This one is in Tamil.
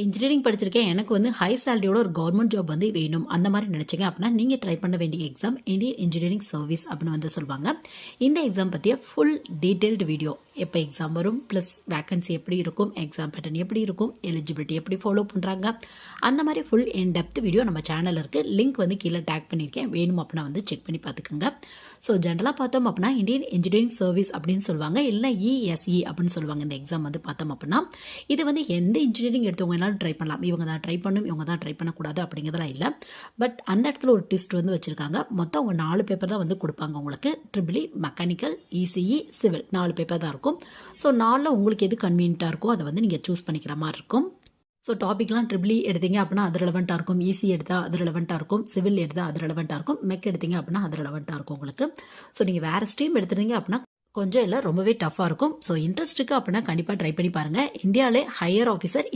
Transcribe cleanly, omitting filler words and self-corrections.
இன்ஜினியரிங் படிச்சிருக்கேன். எனக்கு வந்து ஹை சேலரியோட ஒரு கவர்மெண்ட் ஜாப் வந்து வேணும். அந்த மாரி நினைச்சீங்க அப்படின்னா, நீங்க ட்ரை பண்ண வேண்டிய எக்ஸாம் இந்தியன் இன்ஜினியரிங் சர்வீஸ் அப்படின்னு வந்து சொல்லுவாங்க. இந்த எக்ஸாம் பத்திய ஃபுல் டீடைல்டு வீடியோ, எப்போ எக்ஸாம் வரும், ப்ளஸ் வேக்கன்சி எப்படி இருக்கும், எக்ஸாம் பேட்டர்ன் எப்படி இருக்கும், எலிஜிபிலிட்டி எப்படி ஃபாலோ பண்றாங்க, அந்த மாதிரி ஃபுல் இன் டெப்த் வீடியோ நம்ம சேனல்ல இருக்கு. லிங்க் வந்து கீழே டேக் பண்ணியிருக்கேன். வேணும் அப்படின்னா வந்து செக் பண்ணி பார்த்துக்கோங்க. ஸோ ஜென்ரலாக பார்த்தோம் அப்படின்னா இந்தியன் இன்ஜினியரிங் சர்வீஸ் அப்படின்னு சொல்லுவாங்க. இல்லை இஎஸ்இ அப்படின்னு சொல்லுவாங்க. இந்த எக்ஸாம் வந்து பார்த்தோம் அப்படின்னா, இது வந்து எந்த இன்ஜினியரிங் எடுத்தவங்க ட்ரை பண்ணலாம். இவங்க தான் ட்ரை பண்ணும், இவங்க தான் ட்ரை பண்ணக்கூடாது அப்படிங்கிறதெல்லாம் இல்லை. பட் அந்த இடத்துல ஒரு ட்விஸ்ட் வந்து வச்சுருக்காங்க. மொத்தம் அவங்க 4 பேப்பர் தான் வந்து கொடுப்பாங்க உங்களுக்கு. Triple E, mechanical, ECE, civil 4 paper தான் இருக்கும். ஸோ 4ல் உங்களுக்கு எது கன்வீனியண்ட்டாக இருக்கோ அதை வந்து நீங்கள் சூஸ் பண்ணிக்கிற மாதிரி இருக்கும். ஸோ டாபிக்லாம் ட்ரிபிள் இ எடுத்தீங்க அப்படின்னா அது ரெலவெண்ட்டாக இருக்கும். இசி எடுத்தால் அது ரெலவெண்ட்டாக இருக்கும். சிவில் எடுத்தால் அது ரெலவெண்ட்டாக இருக்கும். மெக் எடுத்தீங்க அப்படின்னா அது ரெலவெண்ட்டாக இருக்கும் உங்களுக்கு. ஸோ நீங்கள் வேறு ஸ்ட்ரீம் எடுத்துட்டீங்க அப்படின்னா கொஞ்சம் இல்லை ரொம்பவே டஃப்பாக இருக்கும். ஸோ இன்ட்ரெஸ்ட் இருக்குது அப்படின்னா கண்டிப்பாக ட்ரை பண்ணி பாருங்கள். இந்தியாவிலே ஹையர் ஆஃபீஸர்